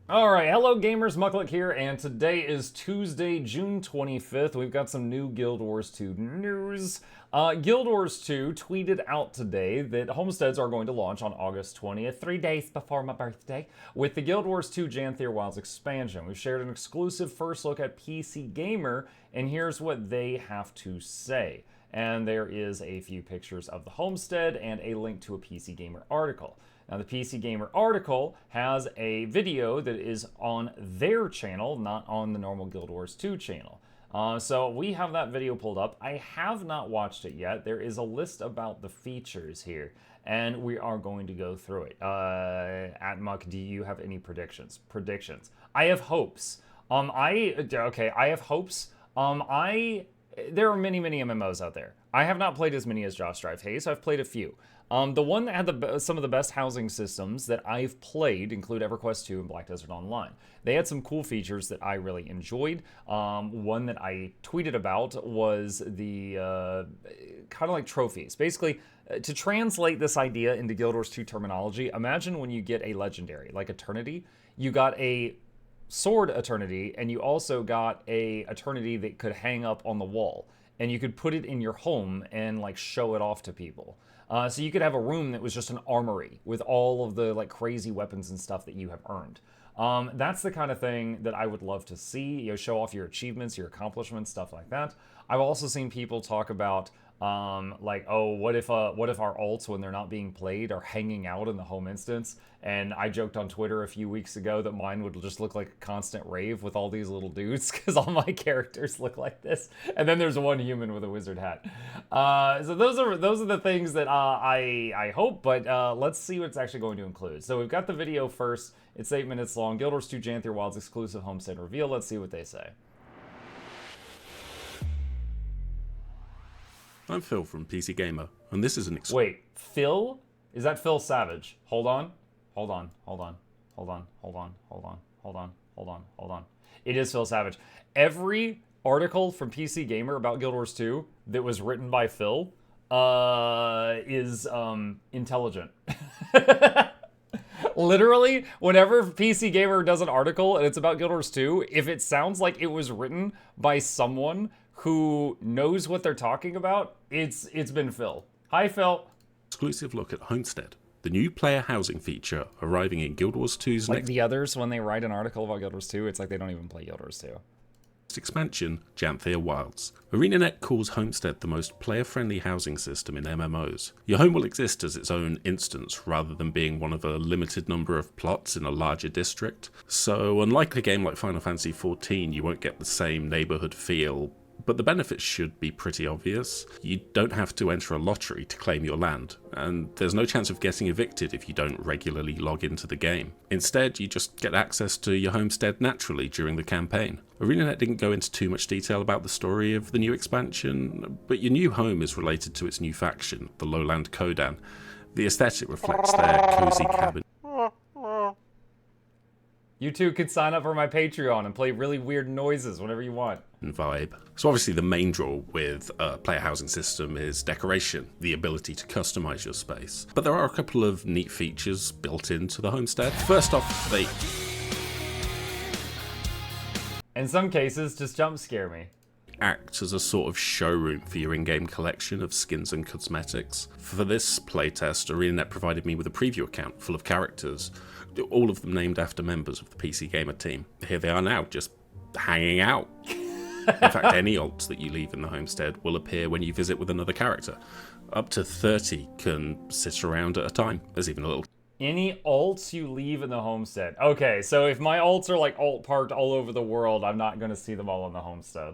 Alright, hello gamers, Mucklick here, and today is Tuesday, June 25th. We've got some new Guild Wars 2 news. Guild Wars 2 tweeted out today that Homesteads are going to launch on August 20th, 3 days before my birthday, with the Guild Wars 2 Janthir Wilds expansion. We've shared an exclusive first look at PC Gamer, and here's what they have to say. And there is a few pictures of the Homestead and a link to a PC Gamer article. Now, the PC Gamer article has a video that is on their channel, not on the normal Guild Wars 2 channel. So we have that video pulled up. I have not watched it yet. There is a list about the features here, and we are going to go through it. At Muck, do you have any predictions? I have hopes. I have hopes. There are many MMOs out there. I have not played as many as Josh Drive Hayes. I've played a few. The one that had some of the best housing systems that I've played include EverQuest 2 and Black Desert Online. They had some cool features that I really enjoyed. One that I tweeted about was the kind of like trophies. Basically, to translate this idea into Guild Wars 2 terminology, imagine when you get a legendary, like Eternity, you got a sword Eternity, and you also got a Eternity that could hang up on the wall. And you could put it in your home and like show it off to people. So you could have a room that was just an armory with all of the like crazy weapons and stuff that you have earned. That's the kind of thing that I would love to see. You know, show off your achievements, your accomplishments, stuff like that. I've also seen people talk about like, oh, what if our ults, when they're not being played, are hanging out in the home instance? And I joked on Twitter a few weeks ago that mine would just look like a constant rave with all these little dudes, because all my characters look like this. And then there's one human with a wizard hat. So those are the things that I hope, but let's see what it's actually going to include. So we've got the video first. It's 8 minutes long. Guild Wars 2 Janthir Wilds exclusive Homestead reveal. Let's see what they say. I'm Phil from PC Gamer, and this is an Wait, Phil? Is that Phil Savage? Hold on. It is Phil Savage. Every article from PC Gamer about Guild Wars 2 that was written by Phil is intelligent. Literally, whenever PC Gamer does an article and it's about Guild Wars 2, if it sounds like it was written by someone who knows what they're talking about, it's been Phil. Hi, Phil. exclusive look at Homestead, the new player housing feature arriving in Guild Wars 2's Like the others, when they write an article about Guild Wars 2, it's like they don't even play Guild Wars 2. next expansion, Janthir Wilds. ArenaNet calls Homestead the most player-friendly housing system in MMOs. Your home will exist as its own instance, rather than being one of a limited number of plots in a larger district. So, unlike a game like Final Fantasy XIV, you won't get the same neighborhood feel, but the benefits should be pretty obvious. You don't have to enter a lottery to claim your land, and there's no chance of getting evicted if you don't regularly log into the game. Instead, you just get access to your homestead naturally during the campaign. ArenaNet didn't go into too much detail about the story of the new expansion, but your new home is related to its new faction, the Lowland Kodan. The aesthetic reflects their cozy cabin. You two could sign up for my Patreon and play really weird noises whenever you want. Vibe. So obviously the main draw with a player housing system is decoration, the ability to customize your space. But there are a couple of neat features built into the homestead. First off, they In some cases, just jump scare me. act as a sort of showroom for your in-game collection of skins and cosmetics. For this playtest, ArenaNet provided me with a preview account full of characters, all of them named after members of the PC Gamer team. Here they are now, just hanging out. In fact, any alts that you leave in the homestead will appear when you visit with another character. Up to 30 can sit around at a time. There's even a little... Any alts you leave in the homestead. Okay, so if my alts are like alt parked all over the world, I'm not going to see them all in the homestead.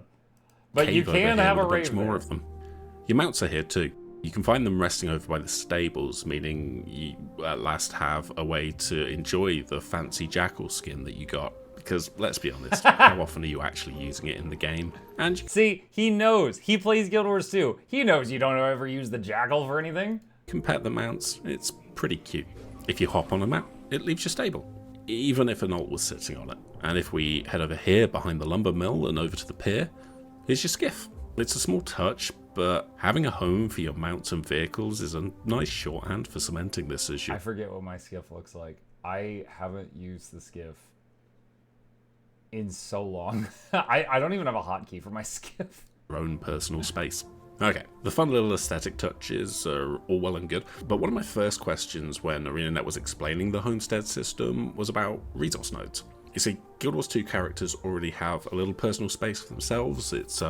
But you can have a bunch rave more there. of them. Your mounts are here too. You can find them resting over by the stables, meaning you at last have a way to enjoy the fancy jackal skin that you got. Because, let's be honest, how often are you actually using it in the game? And See, he knows. He plays Guild Wars 2. He knows you don't ever use the jackal for anything. you can pet the mounts. It's pretty cute. If you hop on a mount, it leaves your stable, even if an alt was sitting on it. And if we head over here behind the lumber mill and over to the pier, here's your skiff. It's a small touch, but having a home for your mounts and vehicles is a nice shorthand for cementing this as your... I forget what my skiff looks like. I haven't used the skiff in so long. I don't even have a hotkey for my skiff. Your own personal space. Okay, the fun little aesthetic touches are all well and good, but one of my first questions when ArenaNet was explaining the Homestead system was about resource nodes. You see, Guild Wars 2 characters already have a little personal space for themselves. It's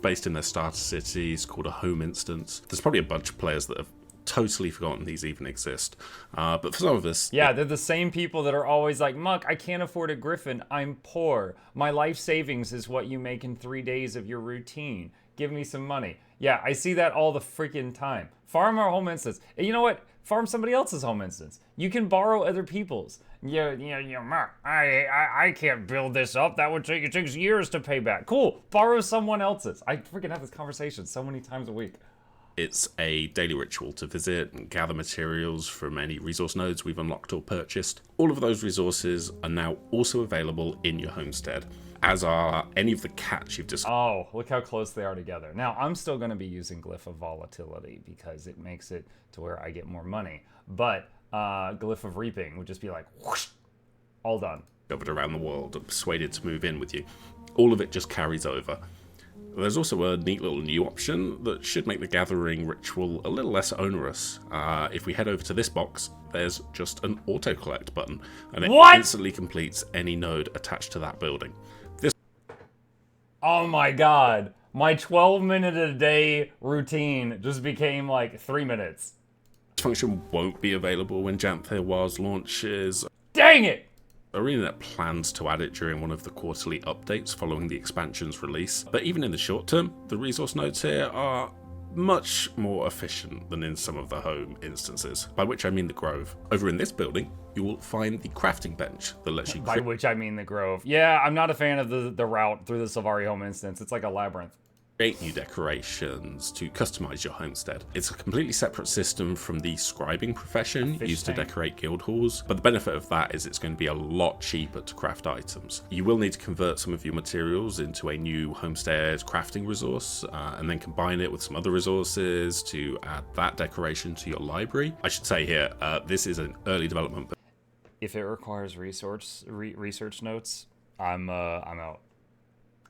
based in their starter cities, called a home instance. There's probably a bunch of players that have totally forgotten these even exist, but for some of us... Yeah, they're the same people that are always like, Muck, I can't afford a griffin, I'm poor. My life savings is what you make in 3 days of your routine. Give me some money. Yeah, I see that all the freaking time. Farm our home instance. And you know what? Farm somebody else's home instance. You can borrow other people's. Muck, I can't build this up. That would take, it takes years to pay back. Cool, borrow someone else's. I freaking have this conversation so many times a week. It's a daily ritual to visit and gather materials from any resource nodes we've unlocked or purchased. All of those resources are now also available in your homestead, as are any of the cats you've discovered. Oh, look how close they are together. Now, I'm still going to be using Glyph of Volatility because it makes it to where I get more money. But Glyph of Reaping would just be like, whoosh, all done. Discovered around the world and persuaded to move in with you. All of it just carries over. There's also a neat little new option that should make the gathering ritual a little less onerous. If we head over to this box, there's just an auto-collect button, and it instantly completes any node attached to that building. Oh my god, my 12-minute-a-day routine just became like 3 minutes. This function won't be available when Janthir Wilds launches. Dang it! ArenaNet plans to add it during one of the quarterly updates following the expansion's release, but even in the short term, the resource nodes here are much more efficient than in some of the home instances, by which I mean the Grove. Over in this building, you will find the crafting bench that lets you... By which I mean the Grove. Yeah, I'm not a fan of the route through the Sylvari home instance. It's like a labyrinth. Create new decorations to customize your homestead. It's a completely separate system from the scribing profession used to decorate guild halls, but the benefit of that is it's going to be a lot cheaper to craft items. You will need to convert some of your materials into a new homestead crafting resource, and then combine it with some other resources to add that decoration to your library. I should say here, this is an early development. But if it requires research notes, I'm out.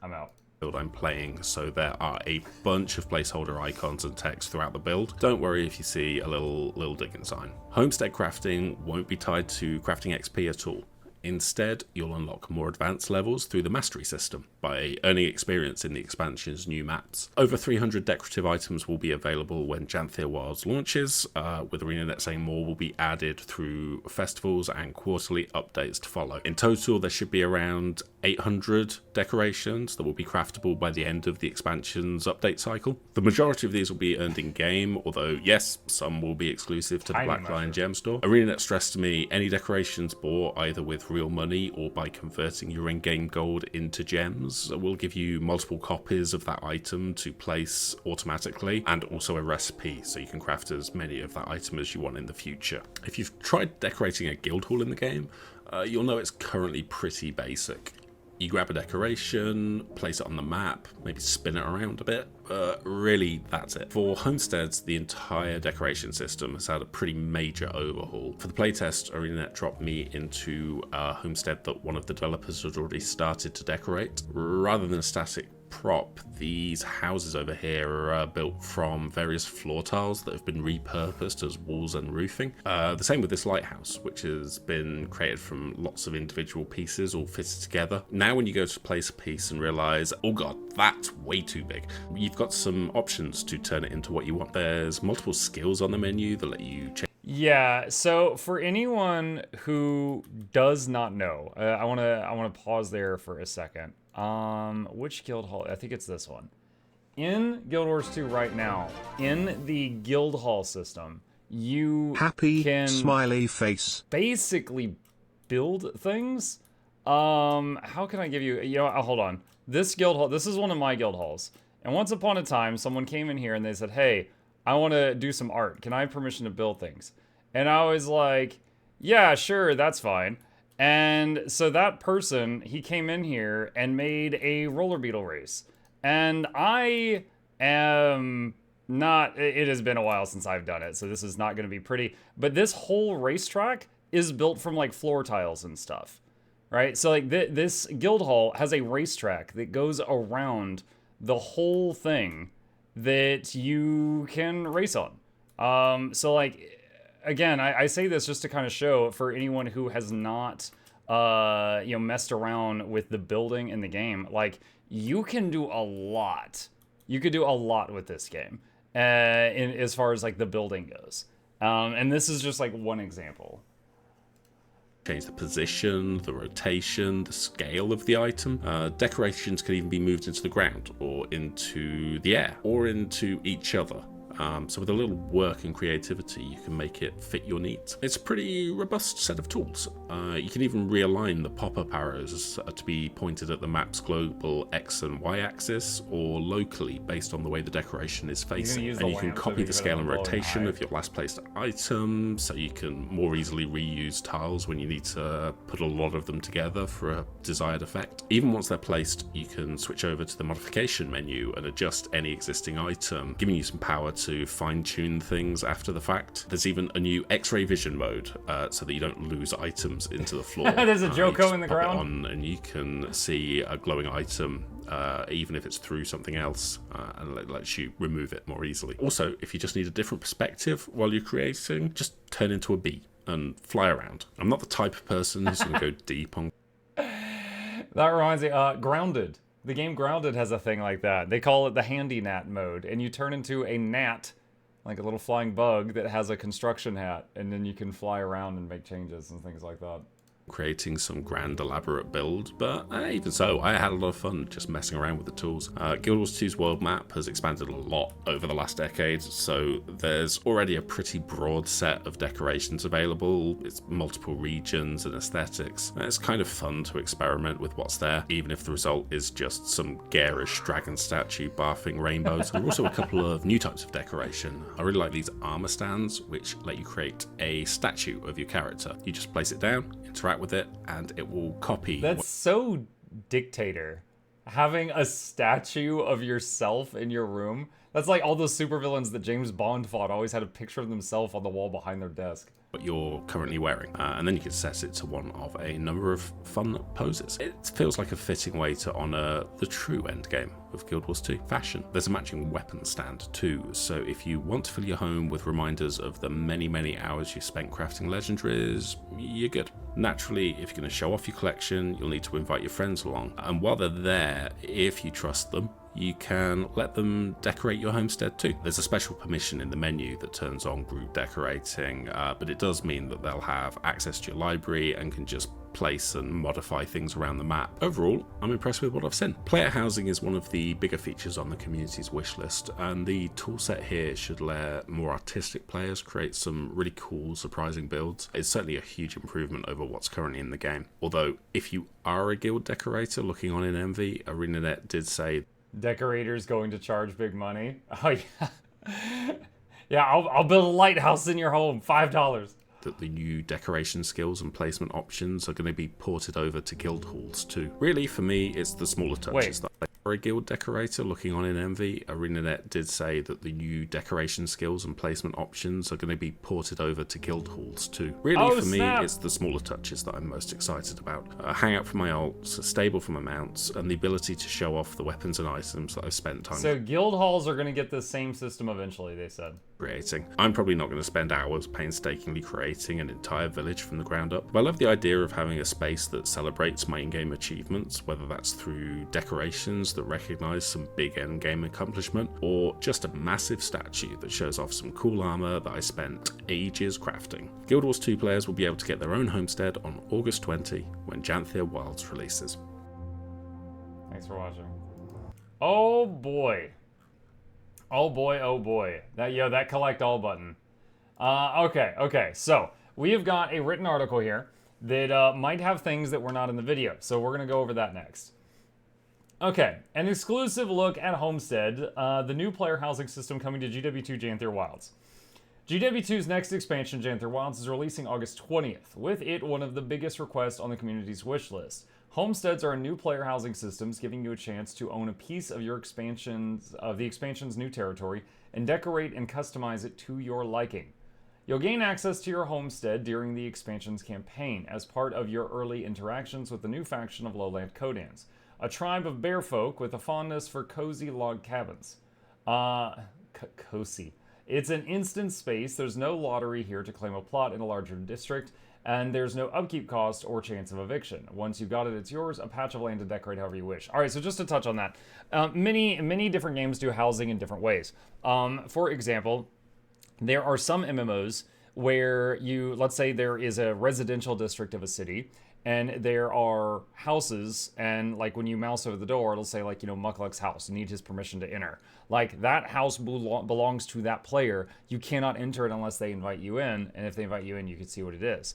I'm out. I'm playing, so there are a bunch of placeholder icons and text throughout the build. Don't worry if you see a little digging sign. Homestead crafting won't be tied to crafting XP at all. Instead, you'll unlock more advanced levels through the mastery system by earning experience in the expansion's new maps. Over 300 decorative items will be available when Janthir Wilds launches, with ArenaNet saying more will be added through festivals and quarterly updates to follow. In total, there should be around 800 decorations that will be craftable by the end of the expansion's update cycle. The majority of these will be earned in-game, although yes, some will be exclusive to the Black Lion Gem Store. ArenaNet stressed to me any decorations bought either with real money or by converting your in-game gold into gems will give you multiple copies of that item to place automatically, and also a recipe so you can craft as many of that item as you want in the future. If you've tried decorating a guild hall in the game, you'll know it's currently pretty basic. You grab a decoration, place it on the map, maybe spin it around a bit, but really that's it. For homesteads, the entire decoration system has had a pretty major overhaul. For the playtest, ArenaNet dropped me into a homestead that one of the developers had already started to decorate. Rather than a static prop, these houses over here are built from various floor tiles that have been repurposed as walls and roofing. The same with this lighthouse, which has been created from lots of individual pieces all fitted together. Now when you go to place a piece and realize, oh god, that's way too big, you've got some options to turn it into what you want. There's multiple skills on the menu that let you change. Yeah, so for anyone who does not know, I wanna pause there for a second. Which guild hall? I think it's this one. In Guild Wars 2 right now, in the guild hall system, you can smiley face basically build things. How can I give you, hold on. This guild hall, this is one of my guild halls. And once upon a time, someone came in here and they said, hey, I want to do some art. Can I have permission to build things? And I was like, yeah, sure, that's fine. And so that person, he came in here and made a roller beetle race. And I am not, it has been a while since I've done it, so this is not going to be pretty. But this whole racetrack is built from like floor tiles and stuff. right? So like this guild hall has a racetrack that goes around the whole thing that you can race on. So like, again, I say this just to kind of show for anyone who has not, messed around with the building in the game. Like, you can do a lot. You could do a lot with this game, in as far as like the building goes. And this is just like one example. Change the position, the rotation, the scale of the item. Decorations can even be moved into the ground, or into the air, or into each other. So with a little work and creativity, you can make it fit your needs. It's a pretty robust set of tools. You can even realign the pop-up arrows to be pointed at the map's global X and Y axis, or locally based on the way the decoration is facing. And you can copy the scale and rotation of your last placed item, so you can more easily reuse tiles when you need to put a lot of them together for a desired effect. Even once they're placed, you can switch over to the modification menu and adjust any existing item, giving you some power to fine-tune things after the fact. There's even a new X-ray vision mode, so that you don't lose items into the floor. There's a Joko in the ground. It on and you can see a glowing item, even if it's through something else, and it lets you remove it more easily. Also, if you just need a different perspective while you're creating, just turn into a bee and fly around. I'm not the type of person who's going to go deep on. That reminds me, Grounded. The game Grounded has a thing like that. They call it the handy gnat mode, and you turn into a gnat, like a little flying bug that has a construction hat, and then you can fly around and make changes and things like that. Creating some grand elaborate build, but even so, I had a lot of fun just messing around with the tools. Guild Wars 2's world map has expanded a lot over the last decade, so there's already a pretty broad set of decorations available. It's multiple regions and aesthetics. It's kind of fun to experiment with what's there, even if the result is just some garish dragon statue barfing rainbows. There are also a couple of new types of decoration. I really like these armor stands, which let you create a statue of your character. You just place it down, interact with it, and it will copy. That's so dictator. Having a statue of yourself in your room. That's like all those supervillains that James Bond fought always had a picture of themselves on the wall behind their desk. What you're currently wearing, and then you can set it to one of a number of fun poses. It feels like a fitting way to honour the true endgame of Guild Wars 2, fashion. There's a matching weapon stand too, so if you want to fill your home with reminders of the many hours you spent crafting legendaries, you're good. Naturally, if you're going to show off your collection, you'll need to invite your friends along, and while they're there, if you trust them, you can let them decorate your homestead too. There's a special permission in the menu that turns on group decorating, but it does mean that they'll have access to your library and can just place and modify things around the map. Overall, I'm impressed with what I've seen. Player housing is one of the bigger features on the community's wish list, and the toolset here should let more artistic players create some really cool, surprising builds. It's certainly a huge improvement over what's currently in the game. Although, if you are a guild decorator looking on in Envy, ArenaNet did say decorators going to charge big money. Oh yeah. Yeah, I'll build a lighthouse in your home, $5. That the new decoration skills and placement options are going to be ported over to guild halls too. Really, for me, it's the smaller touches that for a guild decorator looking on in Envy, ArenaNet did say that the new decoration skills and placement options are going to be ported over to guild halls too. Really, for me, it's the smaller touches that I'm most excited about. A hangout for my alts, a stable for my mounts, and the ability to show off the weapons and items that I've spent time So guild halls are going to get the same system eventually, they said. Creating. I'm probably not going to spend hours painstakingly creating an entire village from the ground up, but I love the idea of having a space that celebrates my in-game achievements, whether that's through decorations that recognize some big end-game accomplishment, or just a massive statue that shows off some cool armor that I spent ages crafting. Guild Wars 2 players will be able to get their own homestead on August 20 when Janthea Wilds releases. Thanks for watching. Oh boy. Oh boy, oh boy. That collect all button. Okay, so we have got a written article here that might have things that were not in the video, so we're going to go over that next. Okay, an exclusive look at Homestead, the new player housing system coming to GW2 Janthea Wilds. GW2's next expansion, Janthea Wilds, is releasing August 20th, with it one of the biggest requests on the community's wish list. Homesteads are new player housing systems, giving you a chance to own a piece of your the expansion's new territory and decorate and customize it to your liking. You'll gain access to your homestead during the expansion's campaign as part of your early interactions with the new faction of lowland Kodans, a tribe of bear folk with a fondness for cozy log cabins. Cozy. It's an instant space. There's no lottery here to claim a plot in a larger district, and there's no upkeep cost or chance of eviction. Once you've got it, it's yours, a patch of land to decorate however you wish. All right, so just to touch on that, many different games do housing in different ways. For example, there are some MMOs where let's say there is a residential district of a city, and there are houses, and like when you mouse over the door, it'll say like, Muckluck's house, you need his permission to enter. Like that house belongs to that player. You cannot enter it unless they invite you in, and if they invite you in, you can see what it is.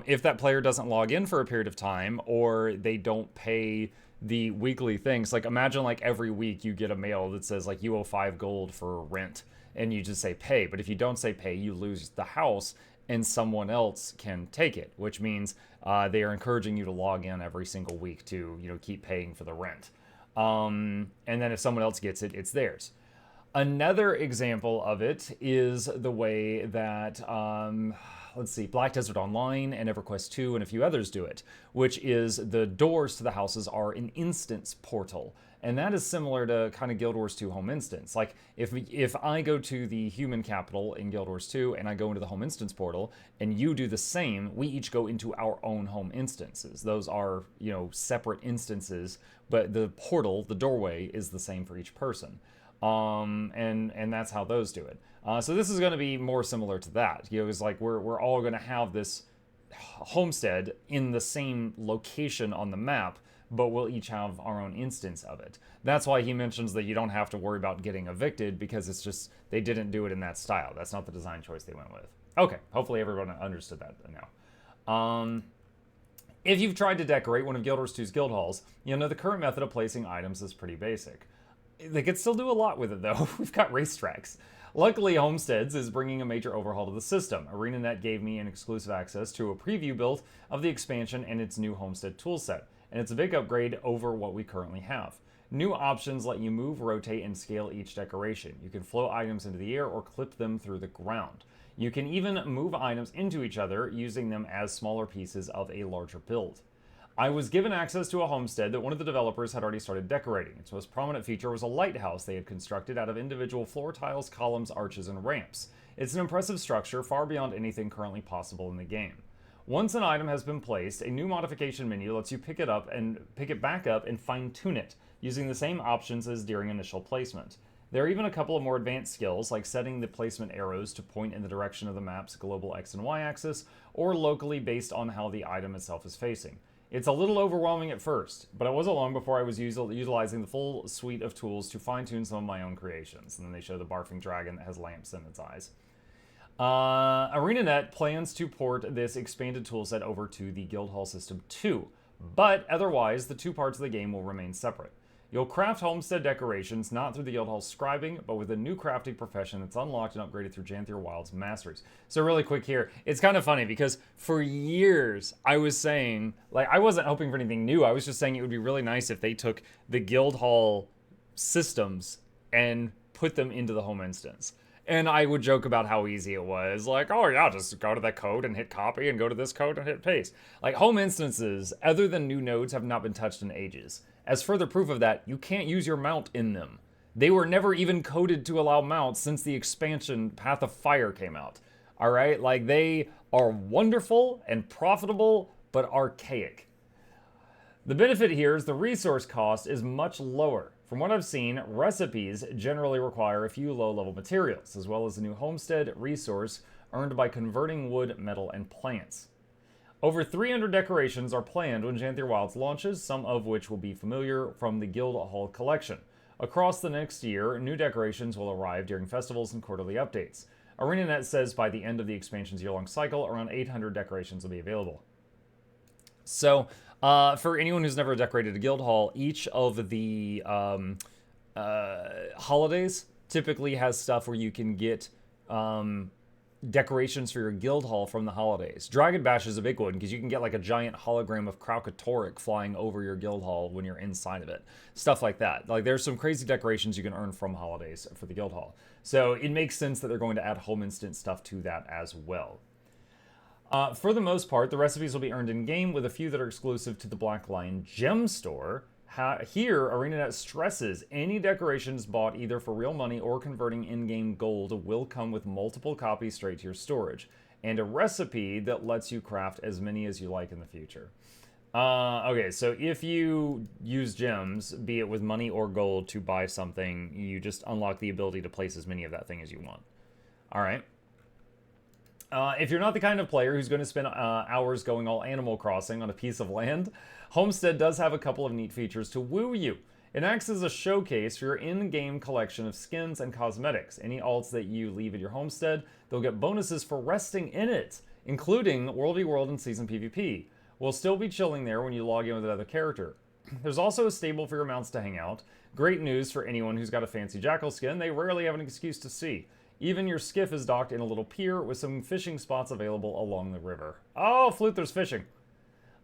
If that player doesn't log in for a period of time, or they don't pay the weekly things, like imagine like every week you get a mail that says like you owe 5 gold for rent, and you just say pay. But if you don't say pay, you lose the house, and someone else can take it, which means they are encouraging you to log in every single week to keep paying for the rent. And then if someone else gets it, it's theirs. Another example of it is the way that let's see, Black Desert Online and EverQuest 2 and a few others do it, which is the doors to the houses are an instance portal. And that is similar to kind of Guild Wars 2 home instance. Like if I go to the human capital in Guild Wars 2 and I go into the home instance portal and you do the same, we each go into our own home instances. Those are, separate instances, but the portal, the doorway, is the same for each person. And that's how those do it. So this is going to be more similar to that. It's like we're all going to have this homestead in the same location on the map, but we'll each have our own instance of it. That's why he mentions that you don't have to worry about getting evicted, because it's just they didn't do it in that style. That's not the design choice they went with. Okay, hopefully everyone understood that now. If you've tried to decorate one of Guild Wars 2's guild halls, you'll know the current method of placing items is pretty basic. They could still do a lot with it though. We've got racetracks. Luckily, Homesteads is bringing a major overhaul to the system. ArenaNet gave me an exclusive access to a preview build of the expansion and its new Homestead toolset, and it's a big upgrade over what we currently have. New options let you move, rotate, and scale each decoration. You can float items into the air or clip them through the ground. You can even move items into each other, using them as smaller pieces of a larger build. I was given access to a homestead that one of the developers had already started decorating. Its most prominent feature was a lighthouse they had constructed out of individual floor tiles, columns, arches, and ramps. It's an impressive structure, far beyond anything currently possible in the game. Once an item has been placed, a new modification menu lets you pick it back up and fine-tune it, using the same options as during initial placement. There are even a couple of more advanced skills, like setting the placement arrows to point in the direction of the map's global X and Y axis, or locally based on how the item itself is facing. It's a little overwhelming at first, but it wasn't long before I was utilizing the full suite of tools to fine-tune some of my own creations. And then they show the barfing dragon that has lamps in its eyes. ArenaNet plans to port this expanded toolset over to the Guildhall system too, but otherwise the two parts of the game will remain separate. You'll craft homestead decorations not through the Guildhall scribing, but with a new crafting profession that's unlocked and upgraded through Janthier Wild's Masteries. So really quick here, it's kind of funny because for years I was saying, like, I wasn't hoping for anything new. I was just saying it would be really nice if they took the Guildhall systems and put them into the home instance. And I would joke about how easy it was. Like, oh yeah, just go to that code and hit copy and go to this code and hit paste. Like, home instances, other than new nodes, have not been touched in ages. As further proof of that, you can't use your mount in them. They were never even coded to allow mounts since the expansion Path of Fire came out. All right, like, they are wonderful and profitable, but archaic. The benefit here is the resource cost is much lower. From what I've seen, recipes generally require a few low-level materials, as well as a new homestead resource earned by converting wood, metal, and plants. Over 300 decorations are planned when Janthier Wilds launches, some of which will be familiar from the Guildhall collection. Across the next year, new decorations will arrive during festivals and quarterly updates. ArenaNet says by the end of the expansion's year-long cycle, around 800 decorations will be available. So, for anyone who's never decorated a guild hall, each of the holidays typically has stuff where you can get decorations for your guild hall from the holidays. Dragon Bash is a big one because you can get like a giant hologram of Kraukatoric flying over your guild hall when you're inside of it. Stuff like that. Like there's some crazy decorations you can earn from holidays for the guild hall. So it makes sense that they're going to add home instant stuff to that as well. For the most part, the recipes will be earned in-game with a few that are exclusive to the Black Lion Gem Store. Here, ArenaNet stresses any decorations bought either for real money or converting in-game gold will come with multiple copies straight to your storage, and a recipe that lets you craft as many as you like in the future. Okay, so if you use gems, be it with money or gold, to buy something, you just unlock the ability to place as many of that thing as you want. All right. If you're not the kind of player who's going to spend hours going all Animal Crossing on a piece of land, Homestead does have a couple of neat features to woo you. It acts as a showcase for your in-game collection of skins and cosmetics. Any alts that you leave at your homestead, they'll get bonuses for resting in it, including World v World and Season PvP. We'll still be chilling there when you log in with another character. There's also a stable for your mounts to hang out. Great news for anyone who's got a fancy jackal skin. They rarely have an excuse to see. Even your skiff is docked in a little pier with some fishing spots available along the river. Oh, Flute, there's fishing.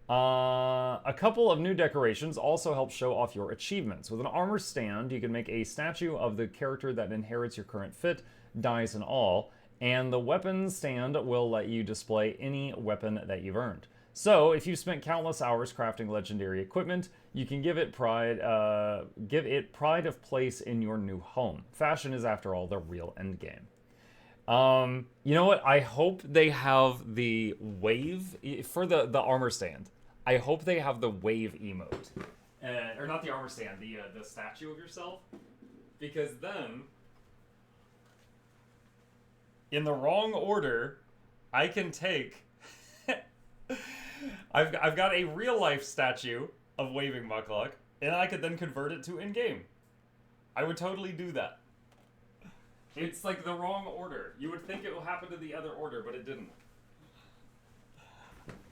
A couple of new decorations also help show off your achievements. With an armor stand, you can make a statue of the character that inherits your current fit, dice and all, and the weapon stand will let you display any weapon that you've earned. So, if you've spent countless hours crafting legendary equipment, you can give it pride of place in your new home. Fashion is, after all, the real endgame. You know what? I hope they have the wave for the armor stand. I hope they have the wave emote, or not the armor stand, the statue of yourself, because then, in the wrong order, I can take. I've got a real life statue of Waving Muckluck, and I could then convert it to in-game. I would totally do that. It's like the wrong order. You would think it will happen to the other order, but it didn't.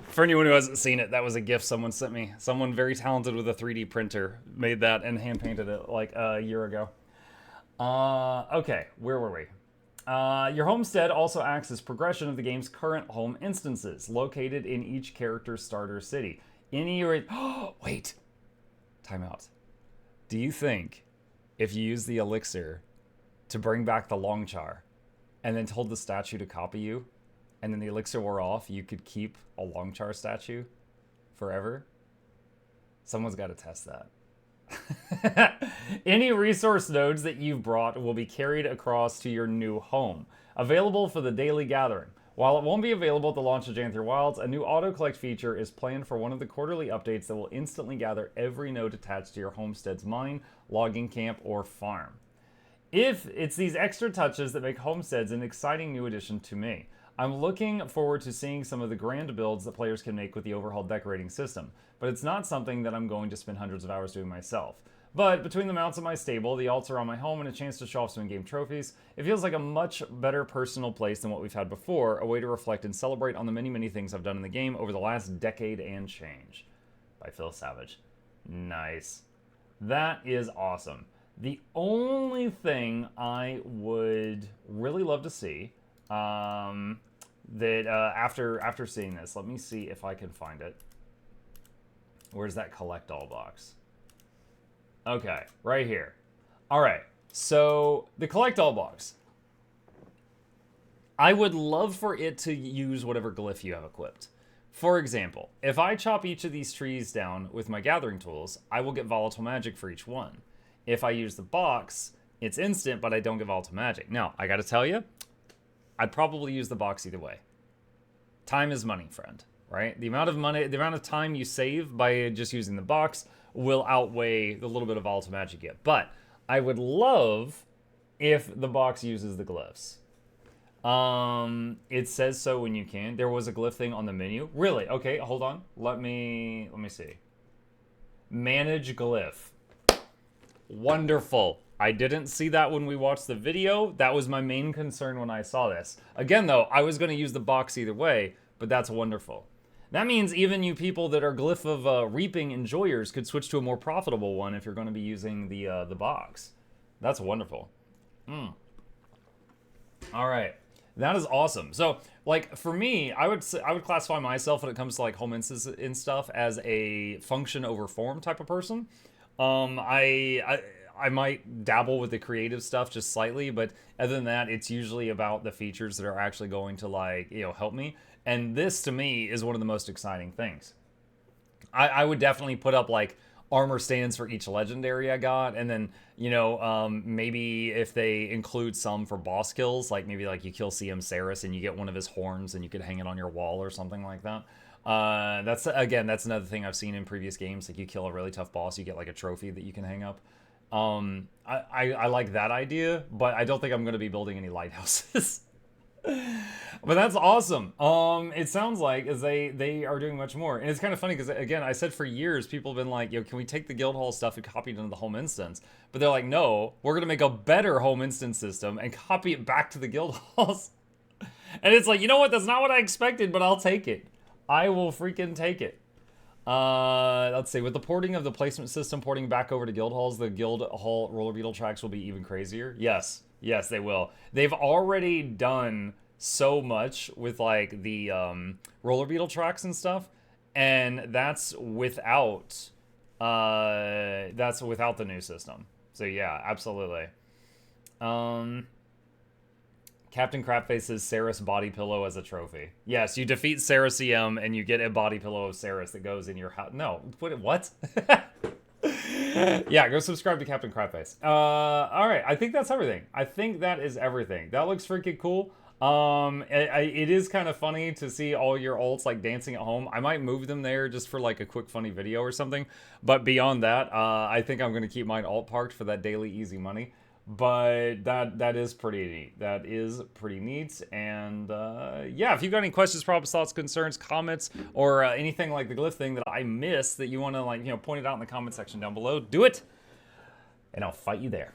For anyone who hasn't seen it, that was a gift someone sent me. Someone very talented with a 3D printer made that and hand painted it like a year ago. Okay, where were we? Your homestead also acts as progression of the game's current home instances, located in each character's starter city. Wait. Time out. Do you think if you use the elixir to bring back the Longchar and then told the statue to copy you, and then the elixir wore off, you could keep a Longchar statue forever? Someone's got to test that. Any resource nodes that you've brought will be carried across to your new home, available for the daily gathering. While it won't be available at the launch of Janther Wilds, a new auto-collect feature is planned for one of the quarterly updates that will instantly gather every node attached to your homestead's mine, logging camp, or farm. It's these extra touches that make homesteads an exciting new addition to me. I'm looking forward to seeing some of the grand builds that players can make with the overhauled decorating system, but it's not something that I'm going to spend hundreds of hours doing myself. But between the mounts in my stable, the alts around my home, and a chance to show off some in-game trophies, it feels like a much better personal place than what we've had before, a way to reflect and celebrate on the many, many things I've done in the game over the last decade and change. By Phil Savage. Nice. That is awesome. The only thing I would really love to see, after seeing this, let me see if I can find it. Where's that collect all box? Okay, right here. All right, so the collect all box. I would love for it to use whatever glyph you have equipped. For example, if I chop each of these trees down with my gathering tools, I will get volatile magic for each one. If I use the box, it's instant, but I don't get volatile magic. Now, I gotta tell you, I'd probably use the box either way. Time is money, friend, right? The amount of money, the amount of time you save by just using the box will outweigh the little bit of volatile magic you get. But I would love if the box uses the glyphs. It says so when you can. There was a glyph thing on the menu. Really? Okay, hold on. Let me see. Manage glyph. Wonderful. I didn't see that when we watched the video. That was my main concern when I saw this. Again, though, I was going to use the box either way, but that's wonderful. That means even you people that are glyph of reaping enjoyers could switch to a more profitable one if you're going to be using the box. That's wonderful. All right. That is awesome. So, like for me, I would classify myself when it comes to like home instance and stuff as a function over form type of person. I might dabble with the creative stuff just slightly, but other than that, it's usually about the features that are actually going to like help me. And this to me is one of the most exciting things. I would definitely put up like armor stands for each legendary I got, and then maybe if they include some for boss kills, like maybe like you kill CM Saris and you get one of his horns and you could hang it on your wall or something like that. That's another thing I've seen in previous games. Like you kill a really tough boss, you get like a trophy that you can hang up. I like that idea, but I don't think I'm going to be building any lighthouses. But that's awesome. It sounds like as they are doing much more, and it's kind of funny because again, I said for years people have been like, "Yo, can we take the guild hall stuff and copy it into the home instance?" But they're like, "No, we're gonna make a better home instance system and copy it back to the guild halls." And it's like, you know what? That's not what I expected, but I'll take it. I will freaking take it. Let's see. With the porting of the placement system porting back over to guild halls, the guild hall roller beetle tracks will be even crazier. Yes, they will. They've already done so much with like the roller beetle tracks and stuff, and that's without the new system. So yeah, absolutely. Captain Crapface says Saris body pillow as a trophy. Yes, you defeat Saris CM and you get a body pillow of Saris that goes in your house. No, what? Yeah, go subscribe to Captain Crapface. All right, I think that's everything. I think that is everything. That looks freaking cool. It is kind of funny to see all your ults like dancing at home. I might move them there just for like a quick funny video or something. But beyond that, I think I'm going to keep mine alt parked for that daily easy money. But that is pretty neat. That is pretty neat. And yeah, if you've got any questions, problems, thoughts, concerns, comments, or anything like the glyph thing that I missed that you want to like point it out in the comment section down below, do it, and I'll fight you there.